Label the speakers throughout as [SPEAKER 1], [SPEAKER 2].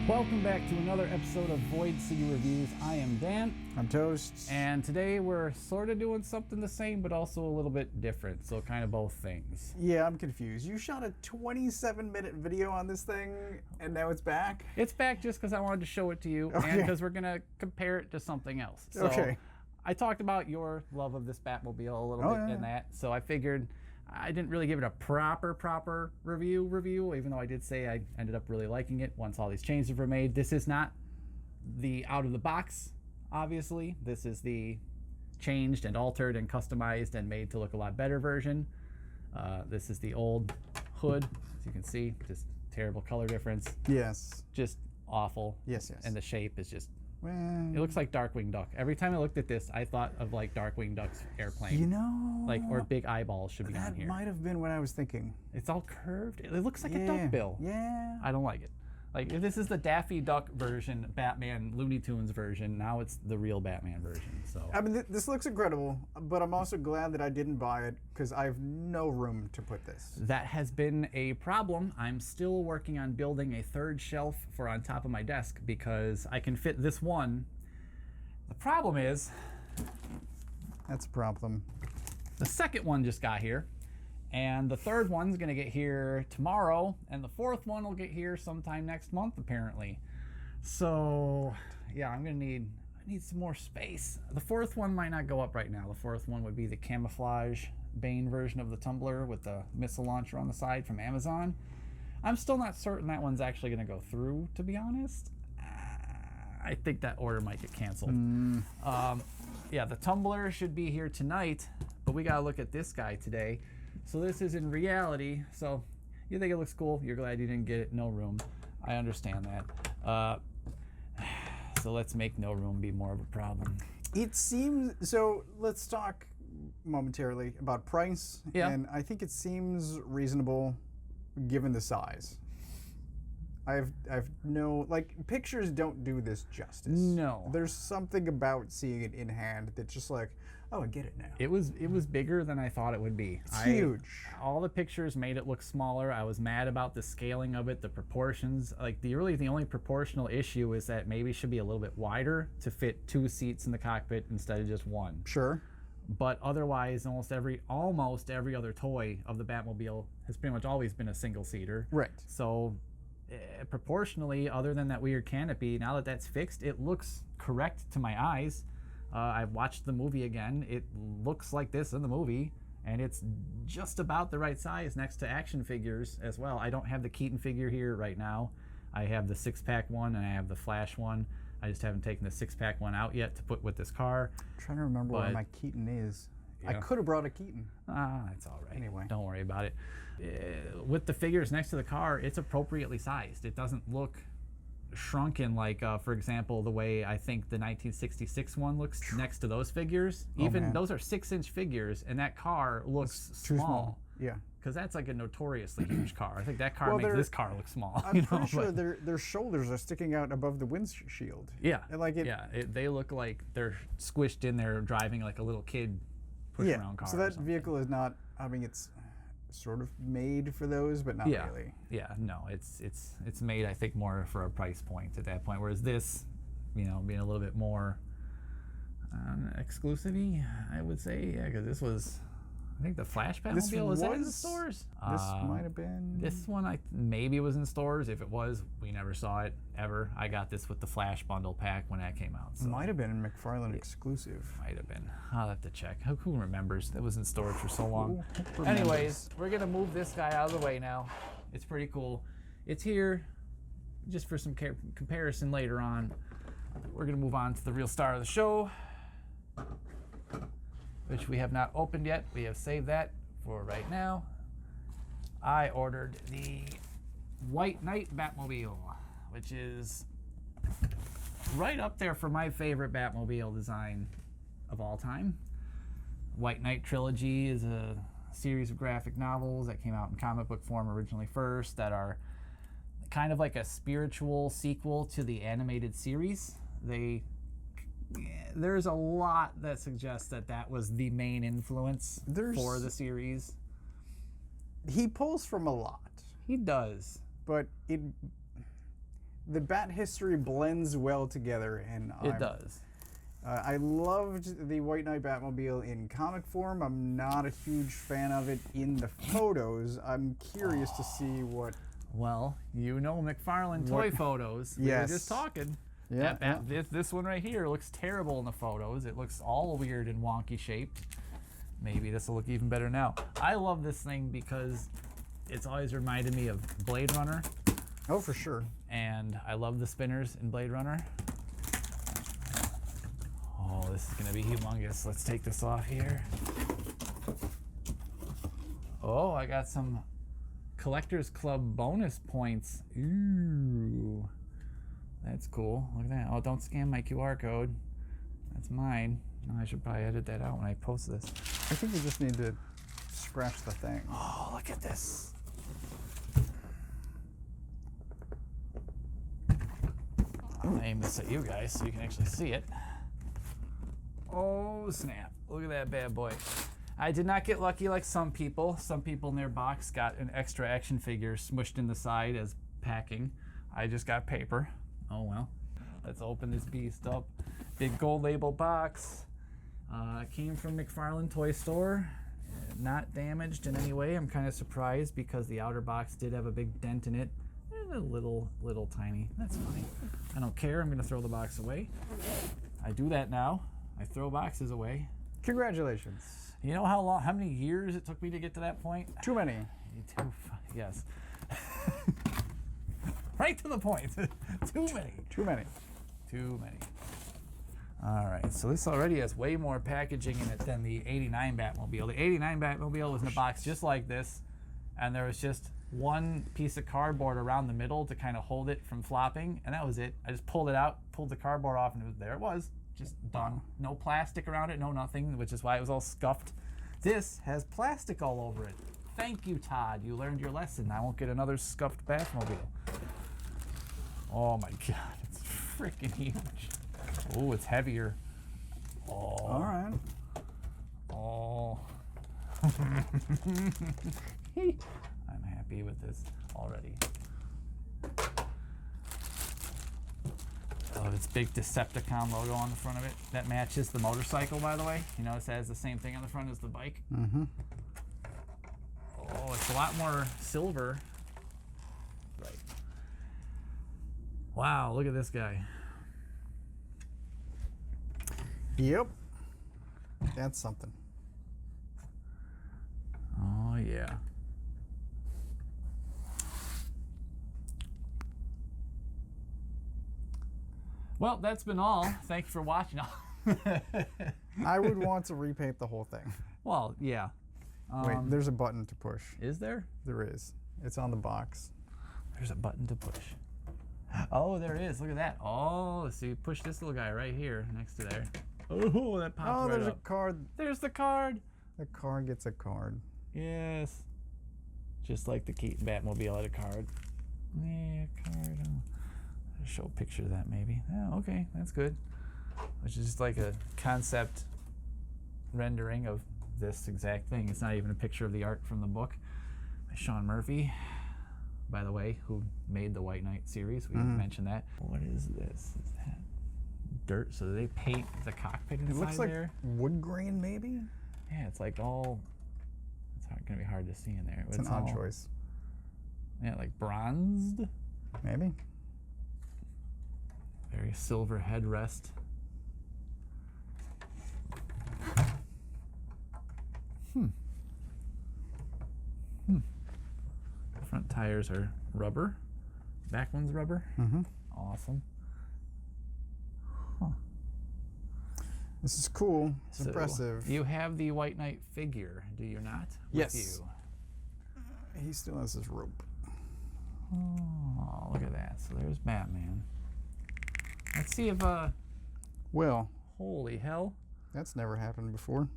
[SPEAKER 1] Welcome back to another episode of Void City Reviews. I am Dan.
[SPEAKER 2] I'm Toast.
[SPEAKER 1] And today we're sort of doing something the same, but also a little bit different. So kind of both things.
[SPEAKER 2] Yeah, I'm confused. You shot a 27-minute video on this thing, and now it's back?
[SPEAKER 1] It's back just because I wanted to show it to you, and because we're going to compare it to something else. So
[SPEAKER 2] okay.
[SPEAKER 1] I talked about your love of this Batmobile a little bit in that, so I figured I didn't really give it a proper review, even though I did say I ended up really liking it once all these changes were made. This is not the out-of-the-box, obviously. This is the changed and altered and customized and made to look a lot better version. This is the old hood, as you can see, just terrible color difference.
[SPEAKER 2] Yes.
[SPEAKER 1] Just awful.
[SPEAKER 2] Yes.
[SPEAKER 1] And the shape is just...
[SPEAKER 2] Well,
[SPEAKER 1] it looks like Darkwing Duck. Every time I looked at this, I thought of like Darkwing Duck's airplane.
[SPEAKER 2] You know,
[SPEAKER 1] like, or big eyeballs should be on here.
[SPEAKER 2] That might have been what I was thinking.
[SPEAKER 1] It's all curved. It looks like a duck bill.
[SPEAKER 2] Yeah.
[SPEAKER 1] I don't like it. Like, if this is the Daffy Duck version, Batman Looney Tunes version, now it's the real Batman version. So
[SPEAKER 2] I mean, this looks incredible, but I'm also glad that I didn't buy it because I have no room to put this.
[SPEAKER 1] That has been a problem. I'm still working on building a third shelf for on top of my desk because I can fit this one. The problem is...
[SPEAKER 2] That's a problem.
[SPEAKER 1] The second one just got here. And the third one's gonna get here tomorrow, and the fourth one will get here sometime next month, apparently. So, yeah, I need some more space. The fourth one might not go up right now. The fourth one would be the camouflage Bane version of the tumbler with the missile launcher on the side from Amazon. I'm still not certain that one's actually gonna go through, to be honest. I think that order might get canceled. Yeah, the tumbler should be here tonight, but we gotta look at this guy today. So this is in reality. So you think it looks cool. You're glad you didn't get it. No room. I understand that. So let's make no room be more of a problem.
[SPEAKER 2] It seems... So let's talk momentarily about price.
[SPEAKER 1] Yeah.
[SPEAKER 2] And I think it seems reasonable given the size. I've no... Like, pictures don't do this justice.
[SPEAKER 1] No.
[SPEAKER 2] There's something about seeing it in hand that's just like, oh, I get it now.
[SPEAKER 1] It was bigger than I thought it would be.
[SPEAKER 2] It's huge.
[SPEAKER 1] All the pictures made it look smaller. I was mad about the scaling of it, the proportions. Like, the only proportional issue is that maybe it should be a little bit wider to fit 2 seats in the cockpit instead of just 1.
[SPEAKER 2] Sure.
[SPEAKER 1] But otherwise, almost every other toy of the Batmobile has pretty much always been a single-seater.
[SPEAKER 2] Right.
[SPEAKER 1] So... proportionally, other than that weird canopy, now that that's fixed, it looks correct to my eyes. I've watched the movie again. It looks like this in the movie, and it's just about the right size next to action figures as well. I don't have the Keaton figure here right now. I have the 6-pack one, and I have the Flash one. I just haven't taken the 6-pack one out yet to put with this car.
[SPEAKER 2] I'm trying to remember where my Keaton is. Yeah. I could have brought a Keaton.
[SPEAKER 1] That's all right.
[SPEAKER 2] Anyway.
[SPEAKER 1] Don't worry about it. With the figures next to the car, it's appropriately sized. It doesn't look shrunken like, for example, the way I think the 1966 one looks next to those figures. Even those are 6-inch figures, and that car looks
[SPEAKER 2] too small.
[SPEAKER 1] Yeah. Because that's like a notoriously huge car. I think that car makes this car look small.
[SPEAKER 2] I'm pretty sure their shoulders are sticking out above the windshield.
[SPEAKER 1] Yeah.
[SPEAKER 2] And like
[SPEAKER 1] they look like they're squished in there driving like a little kid push-around car.
[SPEAKER 2] So that vehicle is not... I mean, it's sort of made for those, but not really.
[SPEAKER 1] Yeah, no, it's made, I think, more for a price point at that point. Whereas this, being a little bit more exclusive-y, I would say. Yeah, because this was... I think the Flash Batmobile was in the stores.
[SPEAKER 2] This might have been.
[SPEAKER 1] This one maybe was in stores. If it was, we never saw it ever. I got this with the Flash bundle pack when that came out. So.
[SPEAKER 2] Might have been a McFarlane exclusive.
[SPEAKER 1] Might have been. I'll have to check. Who remembers? That was in storage for so long. Anyways, we're gonna move this guy out of the way now. It's pretty cool. It's here, just for some comparison later on. We're gonna move on to the real star of the show, which we have not opened yet. We have saved that for right now. I ordered the White Knight Batmobile, which is right up there for my favorite Batmobile design of all time. White Knight Trilogy is a series of graphic novels that came out in comic book form originally first, that are kind of like a spiritual sequel to the animated series. There's a lot that suggests that was the main influence for the series.
[SPEAKER 2] He pulls from a lot.
[SPEAKER 1] He does.
[SPEAKER 2] But the Bat history blends well together, and
[SPEAKER 1] It does.
[SPEAKER 2] I loved the White Knight Batmobile in comic form. I'm not a huge fan of it in the photos. I'm curious to see what.
[SPEAKER 1] Well, you know McFarlane Toy Photos. We
[SPEAKER 2] Yes.
[SPEAKER 1] were just talking.
[SPEAKER 2] Yeah,
[SPEAKER 1] This one right here looks terrible in the photos. It looks all weird and wonky shaped. Maybe this will look even better now. I love this thing because it's always reminded me of Blade Runner.
[SPEAKER 2] Oh, for sure.
[SPEAKER 1] And I love the spinners in Blade Runner. Oh, this is gonna be humongous. Let's take this off here. Oh, I got some Collectors Club bonus points. Ooh, that's cool. Look at that. Oh, don't scan my QR code. That's mine. No, I should probably edit that out when I post this.
[SPEAKER 2] I think you just need to scratch the thing.
[SPEAKER 1] Oh, look at this. I'll aim this at you guys so you can actually see it. Oh, snap. Look at that bad boy. I did not get lucky like some people. Some people in their box got an extra action figure smushed in the side as packing. I just got paper. Oh, well. Let's open this beast up. Big gold label box. Came from McFarlane Toy Store. Not damaged in any way. I'm kind of surprised because the outer box did have a big dent in it. A little tiny. That's fine. I don't care. I'm going to throw the box away. I do that now. I throw boxes away.
[SPEAKER 2] Congratulations.
[SPEAKER 1] You know how many years it took me to get to that point?
[SPEAKER 2] Too many.
[SPEAKER 1] Yes. Right to the point. Too many.
[SPEAKER 2] Too many.
[SPEAKER 1] Too many. All right, so this already has way more packaging in it than the 89 Batmobile. The 89 Batmobile was in a box just like this, and there was just one piece of cardboard around the middle to kind of hold it from flopping, and that was it. I just pulled it out, pulled the cardboard off, and there it was. Just done. No plastic around it, no nothing, which is why it was all scuffed. This has plastic all over it. Thank you, Todd. You learned your lesson. I won't get another scuffed Batmobile. Oh my God, it's freaking huge. Oh, it's heavier. Oh.
[SPEAKER 2] All right.
[SPEAKER 1] Oh. I'm happy with this already. Oh, this big Decepticon logo on the front of it. That matches the motorcycle, by the way. You notice it has the same thing on the front as the bike.
[SPEAKER 2] Mm-hmm.
[SPEAKER 1] Oh, it's a lot more silver. Right. Wow, look at this guy.
[SPEAKER 2] Yep. That's something.
[SPEAKER 1] Oh, yeah. Well, that's been all. Thank you for watching.
[SPEAKER 2] I would want to repaint the whole thing.
[SPEAKER 1] Well, yeah.
[SPEAKER 2] Wait, there's a button to push.
[SPEAKER 1] Is there?
[SPEAKER 2] There is. It's on the box.
[SPEAKER 1] There's a button to push. Oh, there is. Look at that. Oh, so you push this little guy right here next to there. Oh, that pops
[SPEAKER 2] Oh,
[SPEAKER 1] right
[SPEAKER 2] there's
[SPEAKER 1] up.
[SPEAKER 2] a card.
[SPEAKER 1] There's the card.
[SPEAKER 2] The card gets a card.
[SPEAKER 1] Yes. Just like the Keaton Batmobile had a card. Yeah, card. I'll show a picture of that maybe. Yeah, okay, that's good. Which is just like a concept rendering of this exact thing. It's not even a picture of the art from the book by Sean Murphy, by the way, who made the White Knight series. We mentioned that. What is this? Is that dirt? So they paint the cockpit inside there?
[SPEAKER 2] It looks like wood grain, maybe?
[SPEAKER 1] Yeah, it's like all, it's going to be hard to see in there.
[SPEAKER 2] It's an odd choice.
[SPEAKER 1] Yeah, like bronzed?
[SPEAKER 2] Maybe.
[SPEAKER 1] Very silver headrest. The front tires are rubber. Back one's rubber.
[SPEAKER 2] Mm-hmm.
[SPEAKER 1] Awesome.
[SPEAKER 2] This is cool. It's
[SPEAKER 1] So,
[SPEAKER 2] impressive.
[SPEAKER 1] You have the White Knight figure, do you not?
[SPEAKER 2] Yes.
[SPEAKER 1] With you.
[SPEAKER 2] He still has his rope.
[SPEAKER 1] Oh, look at that. So there's Batman. Let's see if,
[SPEAKER 2] Well,
[SPEAKER 1] holy hell.
[SPEAKER 2] that's never happened before.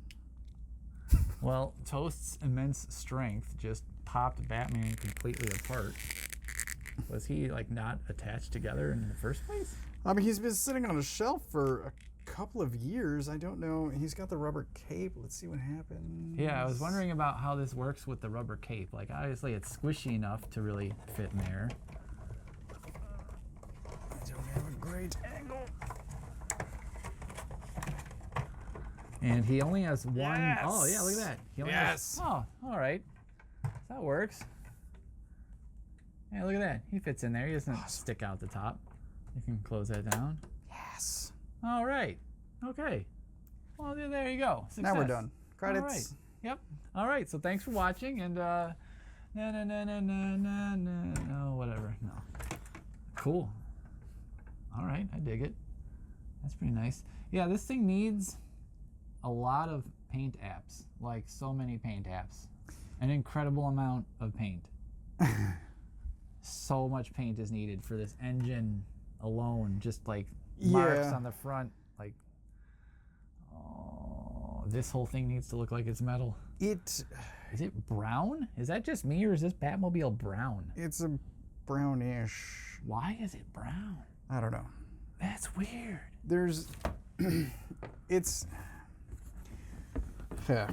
[SPEAKER 1] Well, Toast's immense strength just popped Batman completely apart. Was he, like, not attached together in the first place?
[SPEAKER 2] I mean, he's been sitting on a shelf for a couple of years. I don't know. He's got the rubber cape. Let's see what happens.
[SPEAKER 1] Yeah, I was wondering about how this works with the rubber cape. Like, obviously, it's squishy enough to really fit in there.
[SPEAKER 2] right angle.
[SPEAKER 1] And he only has one.
[SPEAKER 2] Yes.
[SPEAKER 1] Oh, yeah, look at that. He only
[SPEAKER 2] Yes.
[SPEAKER 1] Has, oh, all right. That works. Yeah, look at that. He fits in there. He doesn't stick out the top. You can close that down.
[SPEAKER 2] Yes.
[SPEAKER 1] All right. Okay. Well, there you go. Success.
[SPEAKER 2] Now we're done. Credits.
[SPEAKER 1] All right. Yep. All right. So thanks for watching, and no, whatever. No. Cool. All right. I dig it. That's pretty nice. Yeah, this thing needs a lot of paint apps, like so many paint apps. An incredible amount of paint. So much paint is needed for this engine alone, just like marks on the front. Like, oh, this whole thing needs to look like it's metal. Is it brown? Is that just me, or is this Batmobile brown?
[SPEAKER 2] It's a brownish.
[SPEAKER 1] Why is it brown?
[SPEAKER 2] I don't know.
[SPEAKER 1] That's weird.
[SPEAKER 2] There's, it's, yeah.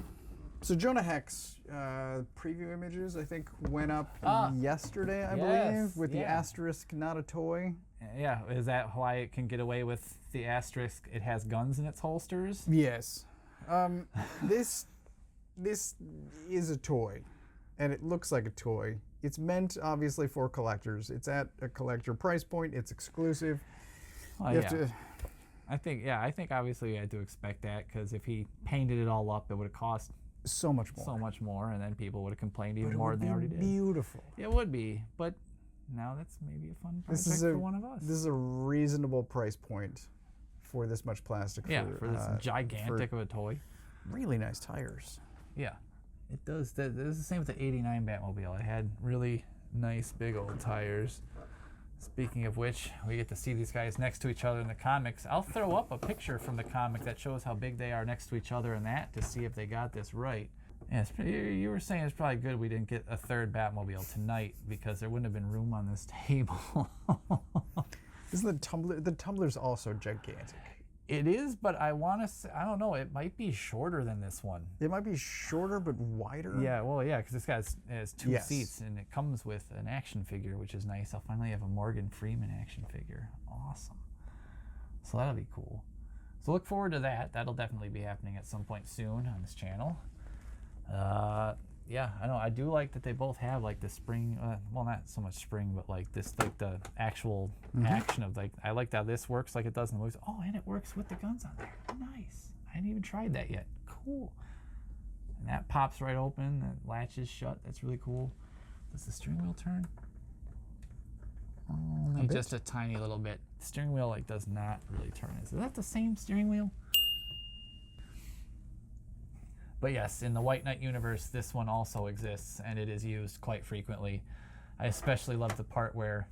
[SPEAKER 2] So Jonah Hex preview images, I think, went up yesterday, I believe, with the asterisk, not a toy.
[SPEAKER 1] Yeah, is that why it can get away with the asterisk? It has guns in its holsters?
[SPEAKER 2] Yes. This is a toy, and it looks like a toy. It's meant, obviously, for collectors. It's at a collector price point. It's exclusive.
[SPEAKER 1] Oh, yeah. I think obviously you had to expect that, because if he painted it all up, it would have cost
[SPEAKER 2] so much more.
[SPEAKER 1] So much more, and then people would have complained even more than they already did.
[SPEAKER 2] Beautiful.
[SPEAKER 1] It would be, but now that's maybe a fun project for one of us.
[SPEAKER 2] This is a reasonable price point for this much plastic.
[SPEAKER 1] Yeah, for this gigantic of a toy.
[SPEAKER 2] Really nice tires.
[SPEAKER 1] Yeah, it does. This is the same with the '89 Batmobile. It had really nice big old tires. Speaking of which, we get to see these guys next to each other in the comics. I'll throw up a picture from the comic that shows how big they are next to each other in that to see if they got this right. Yeah, you were saying it's probably good we didn't get a third Batmobile tonight, because there wouldn't have been room on this table.
[SPEAKER 2] Isn't the tumbler? The tumbler's also gigantic.
[SPEAKER 1] It is, but I want to say, I don't know, it might be shorter than this one.
[SPEAKER 2] It might be shorter but wider?
[SPEAKER 1] Yeah, well, yeah, because this guy has two seats, and it comes with an action figure, which is nice. I'll finally have a Morgan Freeman action figure. Awesome. So that'll be cool. So look forward to that. That'll definitely be happening at some point soon on this channel. Yeah, I know. I do like that they both have like the spring, well, not so much spring, but like this, like the actual action of like, I like how this works like it does in the movies. Oh, and it works with the guns on there. Nice. I hadn't even tried that yet. Cool. And that pops right open. That latches shut. That's really cool. Does the steering wheel turn? Only just a tiny little bit. The steering wheel like does not really turn. Is that the same steering wheel? But yes, in the White Knight universe, this one also exists, and it is used quite frequently. I especially love the part where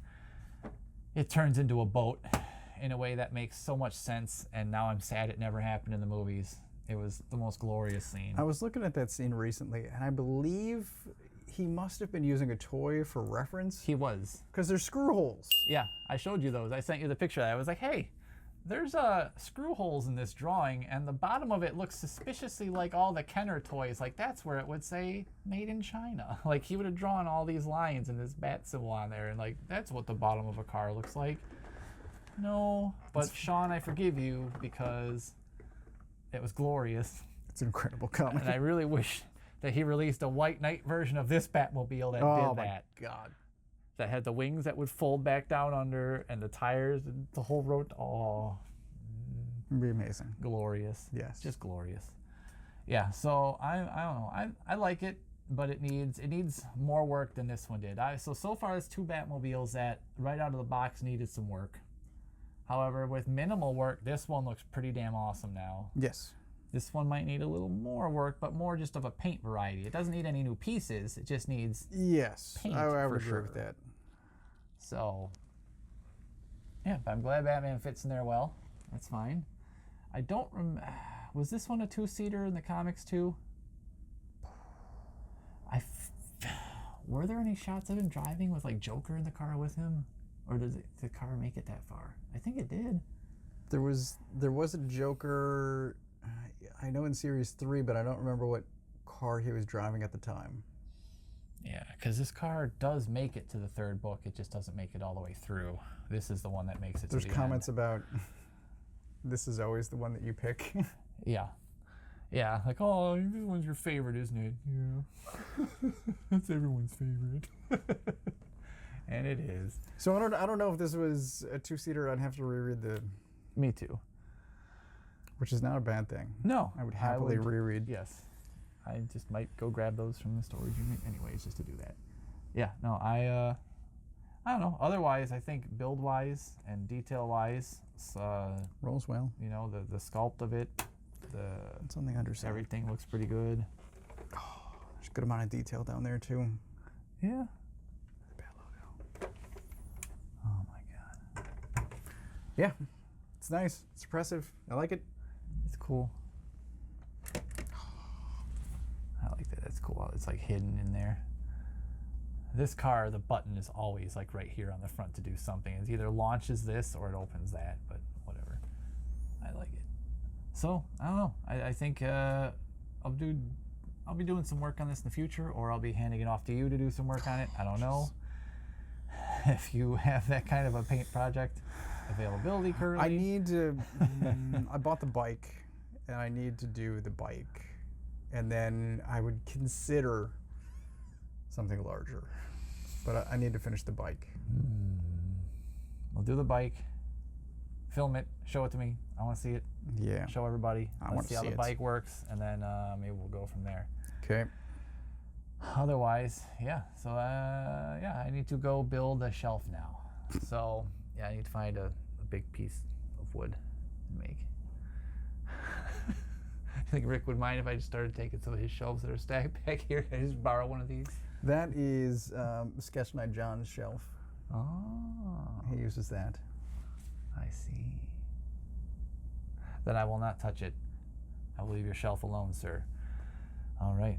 [SPEAKER 1] it turns into a boat in a way that makes so much sense, and now I'm sad it never happened in the movies. It was the most glorious scene.
[SPEAKER 2] I was looking at that scene recently, and I believe he must have been using a toy for reference.
[SPEAKER 1] He was.
[SPEAKER 2] Because there's screw holes.
[SPEAKER 1] Yeah, I showed you those. I sent you the picture of that. I was like, hey, there's screw holes in this drawing, and the bottom of it looks suspiciously like all the Kenner toys. Like, that's where it would say made in China. Like, he would have drawn all these lines and this bat symbol on there, and like, that's what the bottom of a car looks like. No, but Sean, I forgive you, because it was glorious.
[SPEAKER 2] It's an incredible comic.
[SPEAKER 1] And I really wish that he released a White Knight version of this Batmobile that did that.
[SPEAKER 2] Oh my God.
[SPEAKER 1] That had the wings that would fold back down under, and the tires, and the whole road. Oh,
[SPEAKER 2] it'd be amazing.
[SPEAKER 1] Glorious.
[SPEAKER 2] Yes.
[SPEAKER 1] Just glorious. Yeah. So I don't know. I like it, but it needs more work than this one did. So far, it's two Batmobiles that right out of the box needed some work. However, with minimal work, this one looks pretty damn awesome now.
[SPEAKER 2] Yes.
[SPEAKER 1] This one might need a little more work, but more just of a paint variety. It doesn't need any new pieces. It just needs paint.
[SPEAKER 2] I would agree with that.
[SPEAKER 1] So, yeah, but I'm glad Batman fits in there well. That's fine. I don't remember. Was this one a two-seater in the comics too? Were there any shots of him driving with like Joker in the car with him, or did the car make it that far? I think it did.
[SPEAKER 2] There was a Joker. I know in Series 3, but I don't remember what car he was driving at the time.
[SPEAKER 1] Yeah, because this car does make it to the third book. It just doesn't make it all the way through. This is the one that makes it
[SPEAKER 2] There's
[SPEAKER 1] to the
[SPEAKER 2] comments
[SPEAKER 1] end.
[SPEAKER 2] about this is always the one that you pick.
[SPEAKER 1] Yeah. Yeah, like, oh, this one's your favorite, isn't it? Yeah. That's everyone's favorite. And it is.
[SPEAKER 2] So I don't know if this was a two-seater. I'd have to reread the,
[SPEAKER 1] Me too.
[SPEAKER 2] which is not a bad thing.
[SPEAKER 1] No.
[SPEAKER 2] I would happily reread.
[SPEAKER 1] Yes. I just might go grab those from the storage unit anyways, just to do that. Yeah, no, I don't know. Otherwise, I think build-wise and detail-wise,
[SPEAKER 2] Rolls well.
[SPEAKER 1] you know, the sculpt of it,
[SPEAKER 2] It's on the underside.
[SPEAKER 1] everything looks pretty good.
[SPEAKER 2] There's a good amount of detail down there too.
[SPEAKER 1] Yeah.
[SPEAKER 2] Bad logo.
[SPEAKER 1] Oh my god.
[SPEAKER 2] Yeah, it's nice. It's impressive. I like it.
[SPEAKER 1] It's cool. I like that. That's cool. It's like hidden in there. This car, the button is always like right here on the front to do something. It either launches this or it opens that, but whatever. I like it. So, I don't know. I think I'll be doing some work on this in the future, or I'll be handing it off to you to do some work on it. I don't know. If you have that kind of a paint project availability currently.
[SPEAKER 2] I need to. I bought the bike, and I need to do the bike, and then I would consider something larger. But I need to finish the bike.
[SPEAKER 1] We'll do the bike, film it, show it to me. I want to see it.
[SPEAKER 2] Yeah.
[SPEAKER 1] Show everybody.
[SPEAKER 2] I wanna
[SPEAKER 1] Let's see how
[SPEAKER 2] see
[SPEAKER 1] the
[SPEAKER 2] it.
[SPEAKER 1] bike works, and then maybe we'll go from there.
[SPEAKER 2] Okay.
[SPEAKER 1] Otherwise, yeah. So yeah, I need to go build a shelf now. So yeah, I need to find a big piece of wood and make. I think Rick would mind if I just started taking some of his shelves that are stacked back here. Can I just borrow one of these?
[SPEAKER 2] That is Sketch Night John's shelf.
[SPEAKER 1] Oh,
[SPEAKER 2] He uses that.
[SPEAKER 1] I see. Then I will not touch it. I will leave your shelf alone, sir. All right.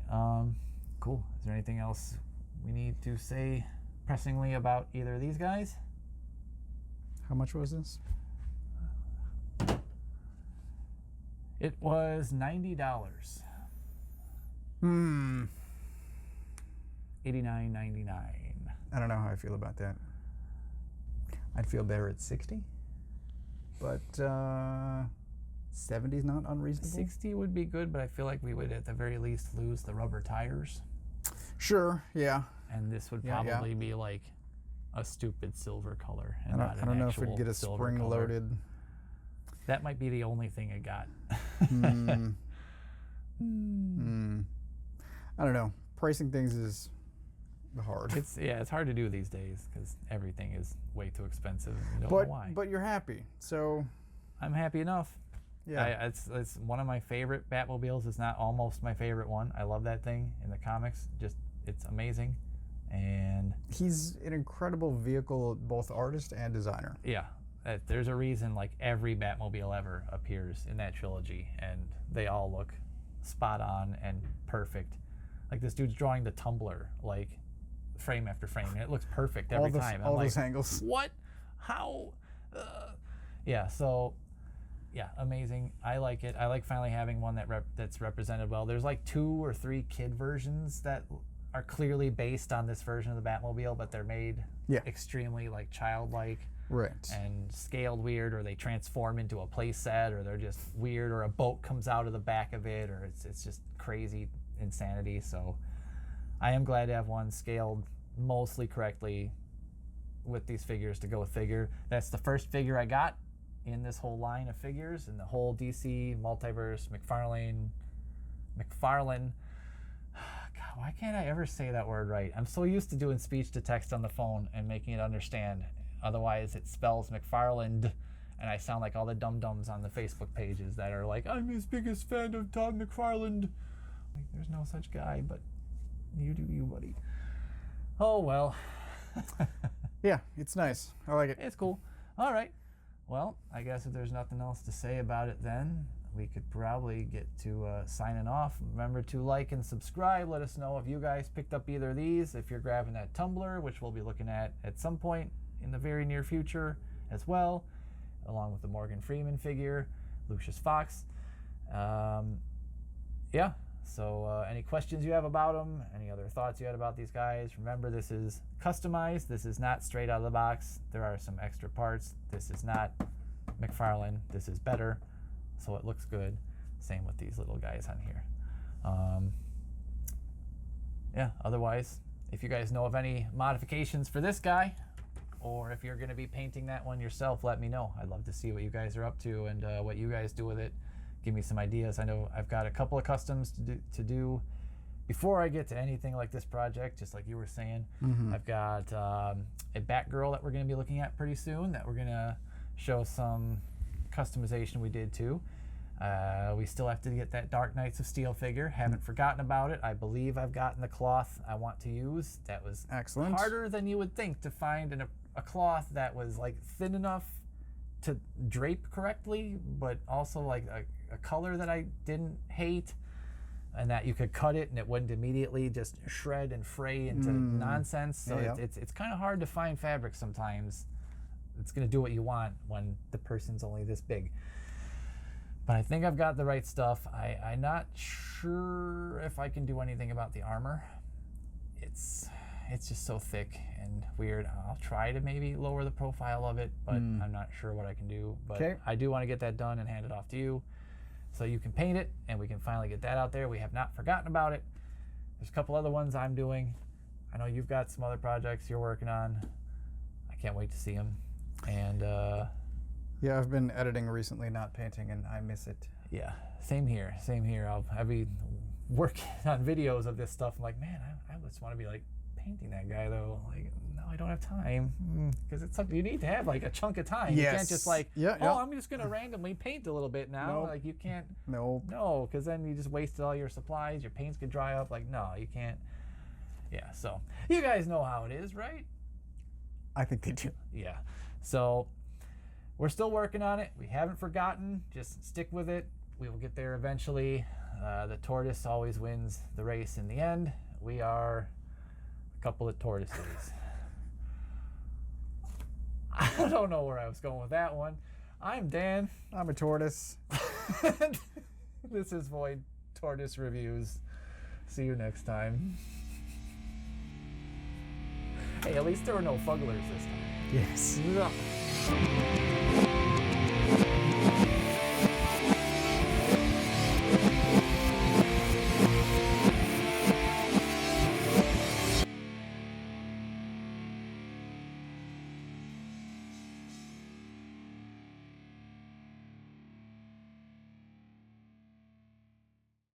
[SPEAKER 1] Cool. Is there anything else we need to say pressingly about either of these guys?
[SPEAKER 2] How much was this?
[SPEAKER 1] It was $90.
[SPEAKER 2] Hmm.
[SPEAKER 1] $89.99.
[SPEAKER 2] I don't know how I feel about that. I'd feel better at 60, but 70 is not unreasonable.
[SPEAKER 1] 60 would be good, but I feel like we would at the very least lose the rubber tires.
[SPEAKER 2] Sure. Yeah.
[SPEAKER 1] And this would
[SPEAKER 2] Yeah, yeah.
[SPEAKER 1] probably be like a stupid silver color. And
[SPEAKER 2] I
[SPEAKER 1] not
[SPEAKER 2] don't
[SPEAKER 1] an
[SPEAKER 2] know if
[SPEAKER 1] actual
[SPEAKER 2] it'd get a
[SPEAKER 1] silver color.
[SPEAKER 2] spring-loaded.
[SPEAKER 1] That might be the only thing it got.
[SPEAKER 2] I don't know. Pricing things is hard.
[SPEAKER 1] It's hard to do these days because everything is way too expensive. And you don't know why.
[SPEAKER 2] But you're happy, so
[SPEAKER 1] I'm happy enough.
[SPEAKER 2] yeah.
[SPEAKER 1] It's one of my favorite Batmobiles. It's not almost my favorite one. I love that thing in the comics. Just it's amazing, and
[SPEAKER 2] He's an incredible vehicle, both artist and designer.
[SPEAKER 1] yeah, there's a reason like every Batmobile ever appears in that trilogy, and they all look spot on and perfect. Like this dude's drawing the tumbler like frame after frame, and it looks perfect every time.
[SPEAKER 2] All
[SPEAKER 1] I'm
[SPEAKER 2] those
[SPEAKER 1] like,
[SPEAKER 2] angles.
[SPEAKER 1] what? How? Yeah. So. Yeah, amazing. I like it. I like finally having one that's represented well. There's like 2 or 3 kid versions that are clearly based on this version of the Batmobile, but they're made extremely like childlike
[SPEAKER 2] Right.
[SPEAKER 1] and scaled weird, or they transform into a play set, or they're just weird, or a boat comes out of the back of it, or it's just crazy insanity. So I am glad to have one scaled mostly correctly with these figures to go with figure. That's the first figure I got in this whole line of figures, in the whole DC multiverse. McFarlane. God, why can't I ever say that word right? I'm so used to doing speech to text on the phone and making it understand. Otherwise, it spells McFarland, and I sound like all the dum-dums on the Facebook pages that are like, I'm his biggest fan of Todd McFarland. Like, there's no such guy, but you do you, buddy. Oh, well.
[SPEAKER 2] Yeah, it's nice. I like it.
[SPEAKER 1] It's cool. All right. Well, I guess if there's nothing else to say about it, then we could probably get to signing off. Remember to like and subscribe. Let us know if you guys picked up either of these, if you're grabbing that tumbler, which we'll be looking at some point in the very near future as well, along with the Morgan Freeman figure, Lucius Fox. Yeah, So any questions you have about them, any other thoughts you had about these guys, remember this is customized. This is not straight out of the box. There are some extra parts. This is not McFarlane. This is better, so it looks good. Same with these little guys on here. Yeah, otherwise, if you guys know of any modifications for this guy, or if you're going to be painting that one yourself, let me know. I'd love to see what you guys are up to and what you guys do with it. Give me some ideas. I know I've got a couple of customs to do before I get to anything like this project, just like you were saying. I've got a Batgirl that we're going to be looking at pretty soon that we're going to show some customization we did too. We still have to get that Dark Knights of Steel figure. Haven't forgotten about it. I believe I've gotten the cloth I want to use. That was
[SPEAKER 2] excellent.
[SPEAKER 1] Harder than you would think to find a cloth that was like thin enough to drape correctly, but also like a color that I didn't hate, and that you could cut it and it wouldn't immediately just shred and fray into nonsense. So it's kind of hard to find fabric sometimes. It's going to do what you want when the person's only this big. But I think I've got the right stuff. I'm not sure if I can do anything about the armor. It's just so thick and weird. I'll try to maybe lower the profile of it, but I'm not sure what I can do. But I do want to get that done and hand it off to you so you can paint it and we can finally get that out there. We have not forgotten about it. There's a couple other ones I'm doing. I know you've got some other projects you're working on. I can't wait to see them. And
[SPEAKER 2] yeah, I've been editing recently, not painting, and I miss it.
[SPEAKER 1] Yeah, same here. I'll be working on videos of this stuff. I'm like, man, I just want to be like painting that guy though. Like, no, I don't have time, because it's something you need to have like a chunk of time. You can't just like, I'm just gonna randomly paint a little bit now. Like you can't. No, because then you just wasted all your supplies. Your paints could dry up. Like, no, you can't. Yeah, so you guys know how it is, right?
[SPEAKER 2] I think they do.
[SPEAKER 1] Yeah, so we're still working on it. We haven't forgotten. Just stick with it. We will get there eventually. The tortoise always wins the race in the end. We are a couple of tortoises. I don't know where I was going with that one. I'm Dan.
[SPEAKER 2] I'm a tortoise.
[SPEAKER 1] This is Void Tortoise Reviews. See you next time. Hey, at least there were no fugglers this time.
[SPEAKER 2] Yes.